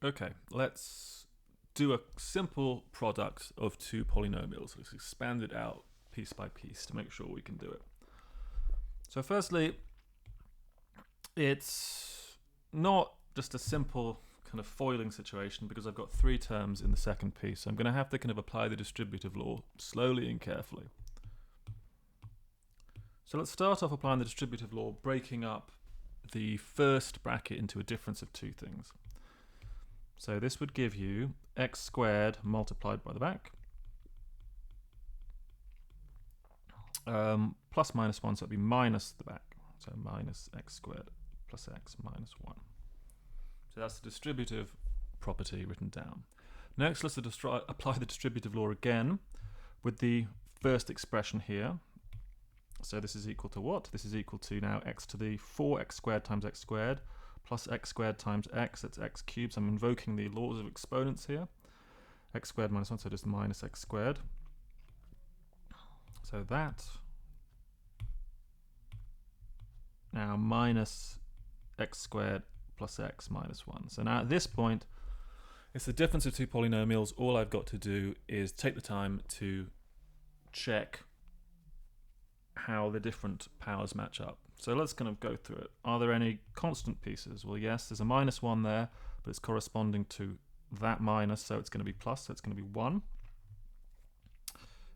Okay, let's do a simple product of two polynomials. Let's expand it out piece by piece to make sure we can do it. So firstly, it's not just a simple kind of foiling situation because I've got three terms in the second piece. So I'm going to have to kind of apply the distributive law slowly and carefully. So let's start off applying the distributive law, breaking up the first bracket into a difference of two things. So this would give you x squared multiplied by the back, plus minus 1, so it'd be minus the back. So minus x squared plus x minus 1. So that's the distributive property written down. Next, let's apply the distributive law again with the first expression here. So this is equal to what? This is equal to now x to the 4x squared times x squared plus x squared times x, that's x cubed. So I'm invoking the laws of exponents here. X squared minus 1, so just minus x squared. So that now minus x squared plus x minus 1. So now at this point, it's the difference of two polynomials. All I've got to do is take the time to check how the different powers match up. So let's kind of go through it. Are there any constant pieces? Well, yes, there's a minus 1 there, but it's corresponding to that minus, so it's going to be plus, so it's going to be 1.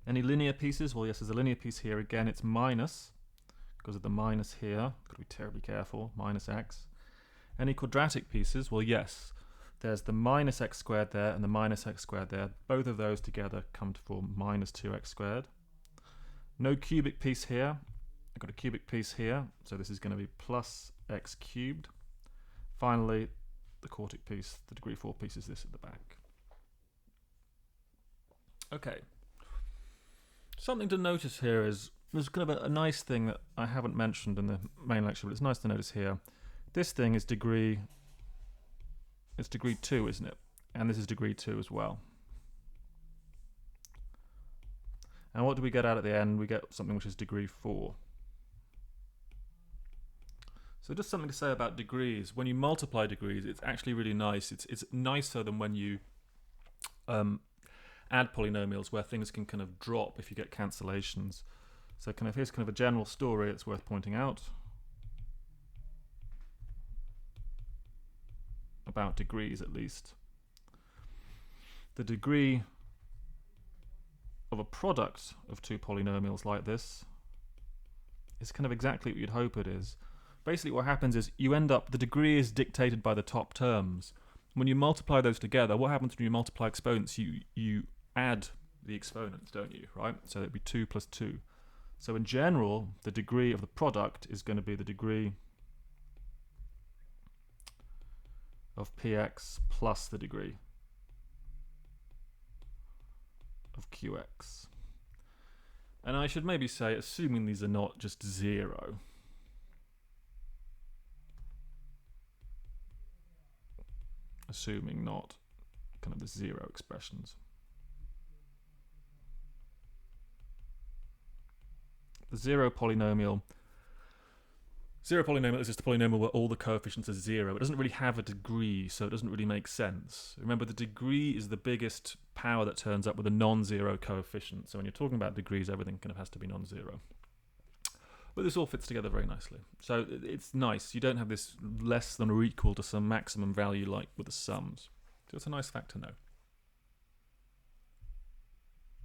Any linear pieces? Well, yes, there's a linear piece here. Again, it's minus, because of the minus here. Got to be terribly careful, minus x. Any quadratic pieces? Well, yes, there's the minus x squared there and the minus x squared there. Both of those together come to form minus 2x squared. No cubic piece here. I've got a cubic piece here, so this is going to be plus x cubed. Finally, the quartic piece, the degree 4 piece, is this at the back. Okay. Something to notice here is there's kind of a nice thing that I haven't mentioned in the main lecture, but it's nice to notice here. This thing is degree 2, isn't it? And this is degree 2 as well. And what do we get out at the end? We get something which is degree 4. So just something to say about degrees. When you multiply degrees, it's actually really nice. It's nicer than when you add polynomials where things can kind of drop if you get cancellations. So here's kind of a general story it's worth pointing out about degrees, at least. The degree of a product of two polynomials like this is kind of exactly what you'd hope it is. Basically what happens is you end up, the degree is dictated by the top terms. When you multiply those together, what happens when you multiply exponents? You add the exponents, don't you, right? So it'd be 2 plus 2. So in general, the degree of the product is going to be the degree of px plus the degree of qx. And I should maybe say, assuming these are not just 0, assuming not kind of the 0 expressions. The zero polynomial is just a polynomial where all the coefficients are 0. It doesn't really have a degree, so it doesn't really make sense. Remember, the degree is the biggest power that turns up with a non-zero coefficient. So when you're talking about degrees, everything kind of has to be non-zero. But this all fits together very nicely. So it's nice. You don't have this less than or equal to some maximum value like with the sums. So it's a nice fact to know.